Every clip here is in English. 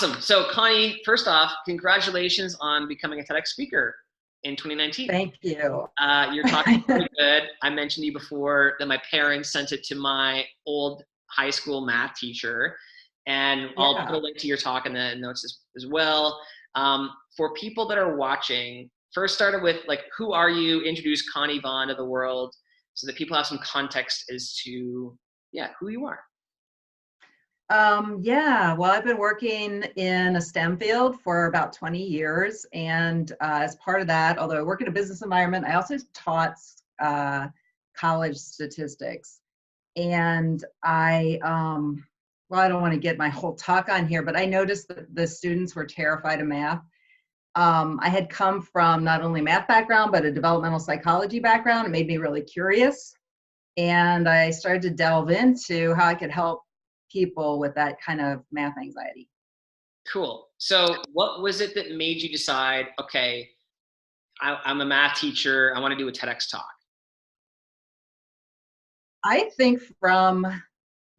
Awesome. So Connie, first off, congratulations on becoming a TEDx speaker in 2019. Thank you. You're talking pretty good. I mentioned to you before that my parents sent it to my old high school math teacher, and I'll put a Yeah. link to your talk in the notes as well. For people that are watching, first started with like, who are you? Introduce Connie Vaughn to the world so that people have some context as to, who you are. Yeah, well, I've been working in a STEM field for about 20 years. And as part of that, although I work in a business environment, I also taught college statistics. And well, I don't want to get my whole talk on here, but I noticed that the students were terrified of math. I had come from not only math background, but a developmental psychology background. It made me really curious. And I started to delve into how I could help people with that kind of math anxiety. Cool. So what was it that made you decide, okay, I'm a math teacher, I want to do a TEDx talk? I think from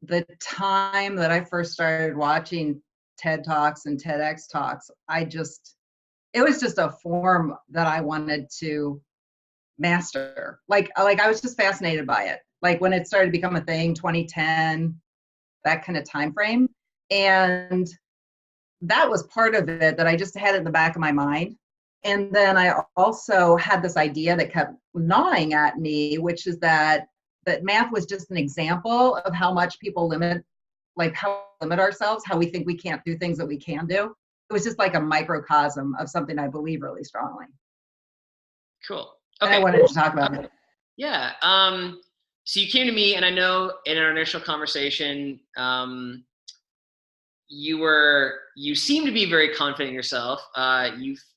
the time that I first started watching TED Talks and TEDx Talks, it was just a form that I wanted to master. Like I was just fascinated by it. Like when it started to become a thing, 2010, that kind of time frame. And that was part of it that I just had in the back of my mind. And then I also had this idea that kept gnawing at me, which is that math was just an example of how much people limit ourselves, how we think we can't do things that we can do. It was just like a microcosm of something I believe really strongly. Cool. And Okay. I wanted to talk about it. Yeah. So you came to me, and I know in our initial conversation, you seem to be very confident in yourself.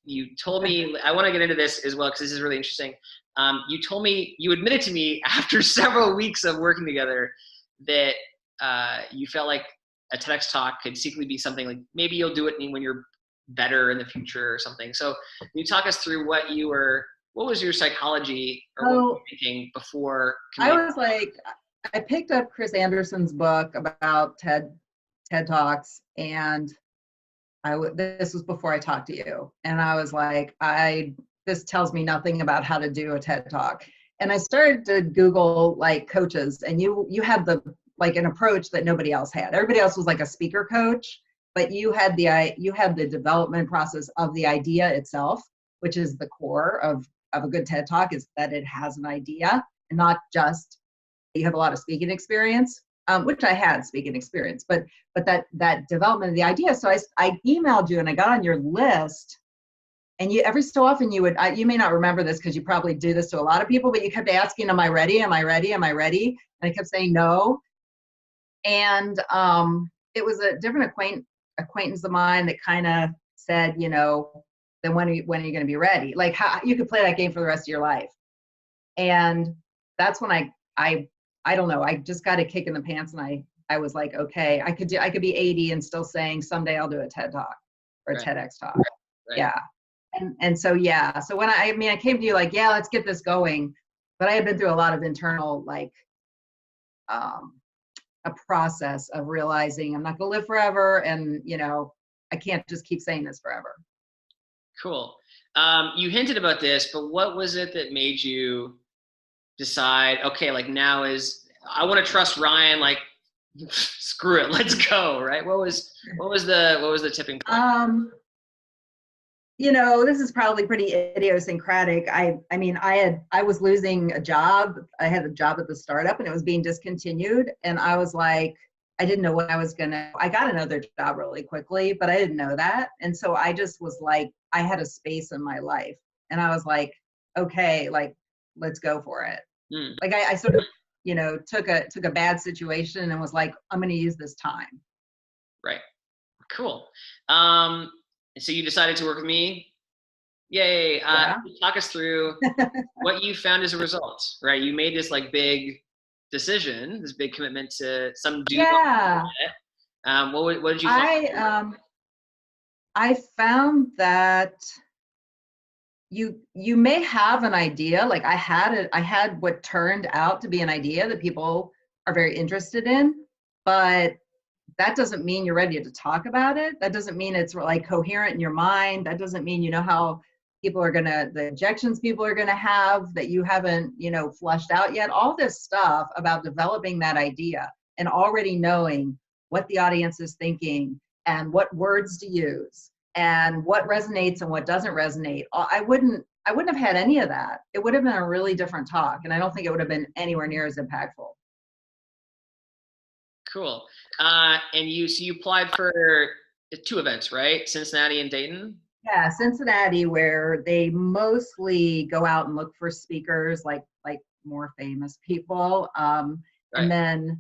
You told me, I want to get into this as well because this is really interesting. You admitted to me after several weeks of working together that you felt like a TEDx talk could secretly be something like maybe you'll do it when you're better in the future or something. So can you talk us through what was your psychology or what were you thinking before? I picked up Chris Anderson's book about TED Talks, and this was before I talked to you, and I was like, this tells me nothing about how to do a TED Talk. And I started to Google like coaches, and you had an approach that nobody else had. Everybody else was like a speaker coach, but you had the development process of the idea itself, which is the core of a good TED Talk, is that it has an idea and not just you have a lot of speaking experience, which I had speaking experience, but that development of the idea. So I emailed you and I got on your list, and you every so often you may not remember this because you probably do this to a lot of people, but you kept asking, am I ready? Am I ready? Am I ready? And I kept saying no. And it was a different acquaintance of mine that kind of said, then when are you going to be ready? Like how you could play that game for the rest of your life. And that's when I don't know, I just got a kick in the pants, and I was like, okay, I could be 80 and still saying someday I'll do a TED Talk or a TEDx talk. Right. Yeah. And so, yeah. So when I came to you like, yeah, let's get this going. But I had been through a lot of internal, a process of realizing I'm not going to live forever. And, I can't just keep saying this forever. Cool. You hinted about this, but what was it that made you decide, okay, like now I want to trust Ryan, like screw it, let's go, right? What was the tipping point? This is probably pretty idiosyncratic. I was losing a job. I had a job at the startup and it was being discontinued. And I was like, I didn't know what I got another job really quickly, but I didn't know that. And so I just was like, I had a space in my life and I was like, okay, like, let's go for it. Like I sort of, took a bad situation and was like, I'm going to use this time. Right. Cool. So you decided to work with me. Yay. Yeah. Talk us through what you found as a result, right? You made this like big decision, this big commitment to some dude. Yeah. What did you find? I found that you may have an idea, like I had what turned out to be an idea that people are very interested in, but that doesn't mean you're ready to talk about it. That doesn't mean it's like coherent in your mind. That doesn't mean you know how the objections people are gonna have that you haven't, flushed out yet. All this stuff about developing that idea and already knowing what the audience is thinking and what words to use and what resonates and what doesn't resonate. I wouldn't have had any of that. It would have been a really different talk, and I don't think it would have been anywhere near as impactful. Cool. And you applied for 2 events, right? Cincinnati and Dayton? Yeah, Cincinnati, where they mostly go out and look for speakers like more famous people. Right. And then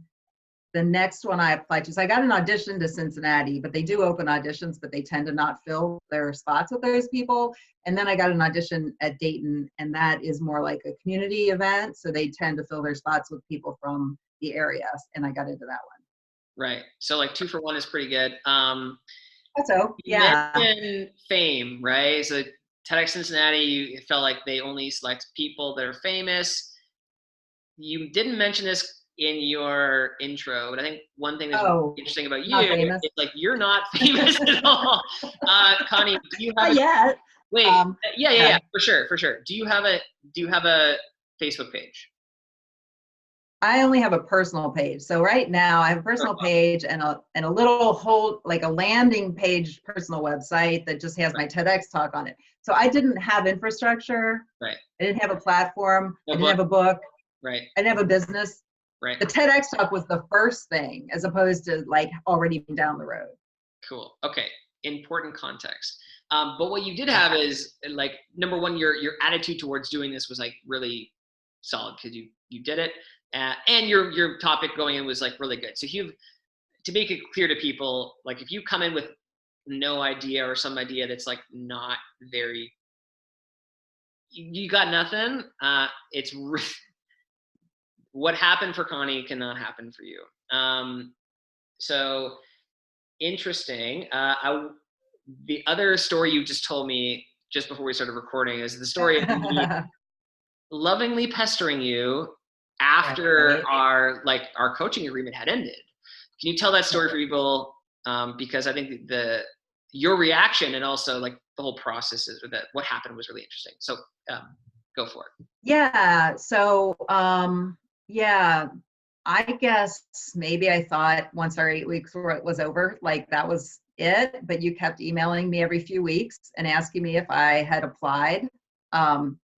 the next one I applied to, so I got an audition to Cincinnati, but they do open auditions, but they tend to not fill their spots with those people. And then I got an audition at Dayton, and that is more like a community event. So they tend to fill their spots with people from the area. And I got into that one. Right. So like 2 for 1 is pretty good. So, yeah. You mentioned fame, right? So TEDx Cincinnati, you felt like they only select people that are famous. You didn't mention this in your intro, but I think one thing that's interesting about you is like you're not famous at all. Connie, do you have yet? Wait, yeah, for sure. Do you have a Facebook page? I only have a personal page. So right now I have a personal page and a little like a landing page personal website that just has my TEDx talk on it. So I didn't have infrastructure. Right. I didn't have a platform. I didn't have a book. Right. I didn't have a business. Right. The TEDx talk was the first thing, as opposed to like already being down the road. Cool. Okay. Important context. But what you did have is like, number one, your attitude towards doing this was like really solid because you did it. And your topic going in was like really good. So to make it clear to people, like if you come in with no idea or some idea that's like not very, you got nothing. What happened for Connie cannot happen for you. So interesting. The other story you just told me just before we started recording is the story of me lovingly pestering you after our coaching agreement had ended. Can you tell that story for people? Because I think your reaction and also like the whole process is that what happened was really interesting. So go for it. Yeah. So I guess maybe I thought once our 8 weeks was over, like that was it. But you kept emailing me every few weeks and asking me if I had applied.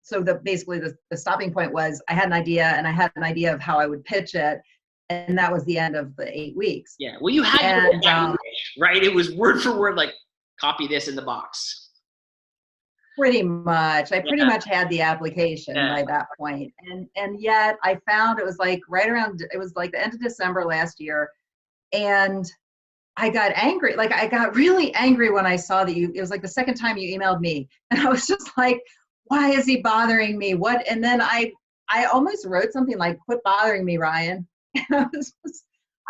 So basically the stopping point was I had an idea and I had an idea of how I would pitch it. And that was the end of the 8 weeks. Yeah. Well, you had your language, right? It was word for word, like copy this in the box. Pretty much. I pretty much had the application by that point. And yet I found it was like it was like the end of December last year. And I got angry. Like I got really angry when I saw that it was like the second time you emailed me. And I was just like, why is he bothering me? What? And then I almost wrote something like, quit bothering me, Ryan. And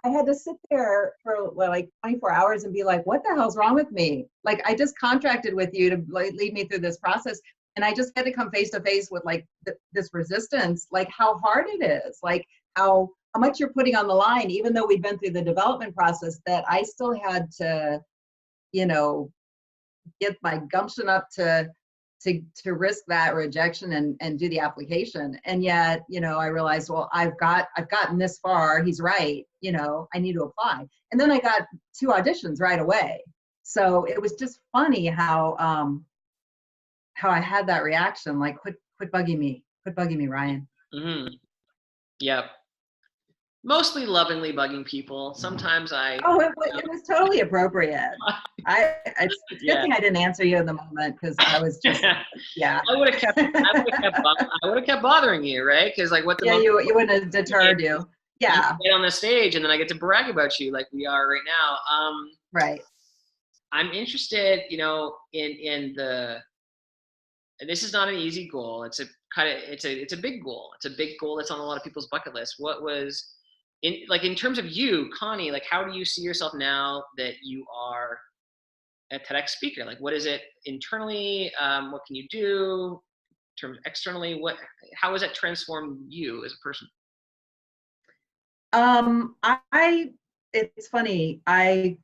I had to sit there for like 24 hours and be like, what the hell's wrong with me? Like, I just contracted with you to lead me through this process. And I just had to come face to face with like this resistance, like how hard it is, like how much you're putting on the line, even though we've been through the development process, that I still had to, get my gumption up to risk that rejection and do the application. And yet, I realized, well, I've gotten this far. He's right. I need to apply. And then I got 2 auditions right away. So it was just funny how I had that reaction, like, quit bugging me, Ryan. Mm-hmm. Yep. Mostly lovingly bugging people. Sometimes it was totally appropriate. It's a good thing I didn't answer you in the moment because I was just I would have kept bothering you, right? Because like what the you wouldn't have deterred you. Yeah. You get on the stage and then I get to brag about you like we are right now. Right. I'm interested, in this is not an easy goal. It's a big goal. It's a big goal that's on a lot of people's bucket list. What was in terms of you, Connie, like how do you see yourself now that you are a TEDx speaker? Like what is it internally? What can you do in terms externally? How has that transformed you as a person? it's funny. I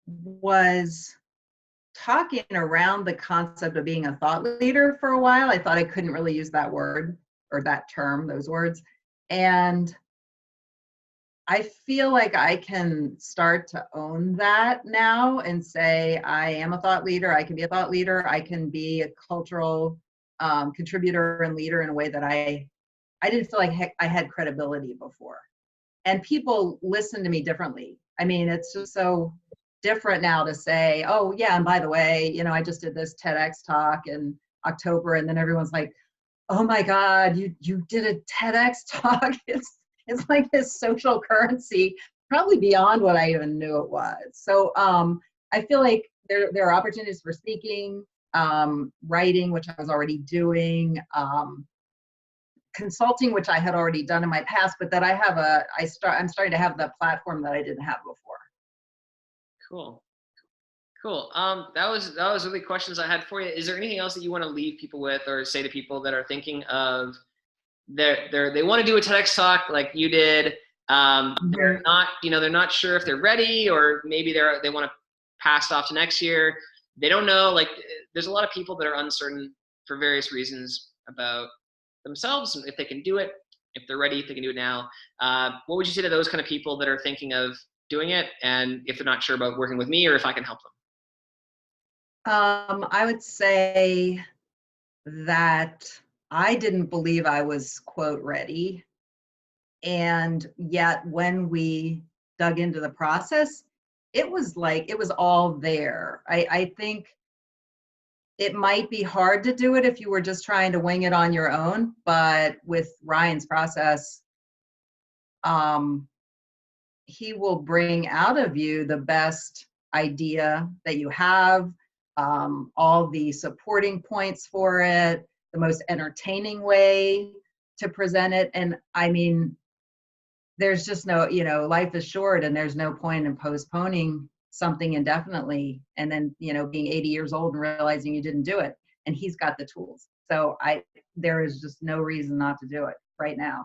was talking around the concept of being a thought leader for a while. I thought I couldn't really use that word or that term, those words. And I feel like I can start to own that now and say, I am a thought leader. I can be a thought leader. I can be a cultural contributor and leader in a way that I didn't feel like I had credibility before. And people listen to me differently. I mean, it's just so different now to say, oh yeah, and by the way, you know, I just did this TEDx talk in October, and then everyone's like, oh my God, you did a TEDx talk. It's like this social currency, probably beyond what I even knew it was. So I feel like there are opportunities for speaking, writing, which I was already doing, consulting, which I had already done in my past, but that I'm starting to have the platform that I didn't have before. Cool. Cool. That was really questions I had for you. Is there anything else that you want to leave people with, or say to people that are thinking of they want to do a TEDx talk like you did? They're not, they're not sure if they're ready, or maybe they want to pass it off to next year. They don't know. Like, there's a lot of people that are uncertain for various reasons about themselves, if they can do it, if they're ready, if they can do it now. What would you say to those kind of people that are thinking of doing it, and if they're not sure about working with me, or if I can help them? I would say that I didn't believe I was, quote, ready. And yet when we dug into the process, it was all there. I think it might be hard to do it if you were just trying to wing it on your own, but with Ryan's process, he will bring out of you the best idea that you have, all the supporting points for it, the most entertaining way to present it. And I mean, there's just no, life is short, and there's no point in postponing something indefinitely and then, being 80 years old and realizing you didn't do it. And he's got the tools. So there is just no reason not to do it right now.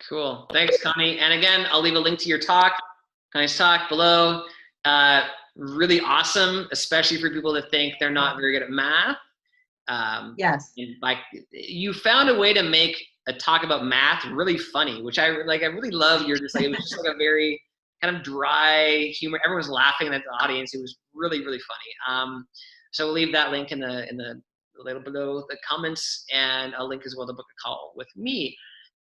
Cool. Thanks, Connie. And again, I'll leave a link to your talk, Connie's talk, below. Really awesome, especially for people that think they're not very good at math. Yes. Like, you found a way to make a talk about math really funny, which I really love. It was just like a very kind of dry humor. Everyone was laughing at the audience. It was really, really funny. So we'll leave that link in the little below the comments, and I'll link as well to book a call with me.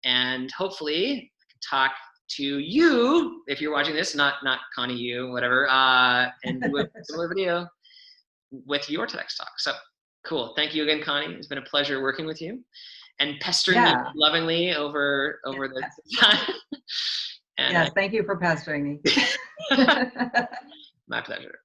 And hopefully I can talk to you, if you're watching this, not Connie, you, whatever, and do a similar video with your TEDx talk. So cool. Thank you again, Connie. It's been a pleasure working with you and pestering me lovingly over the time. And yes, thank you for pestering me. My pleasure.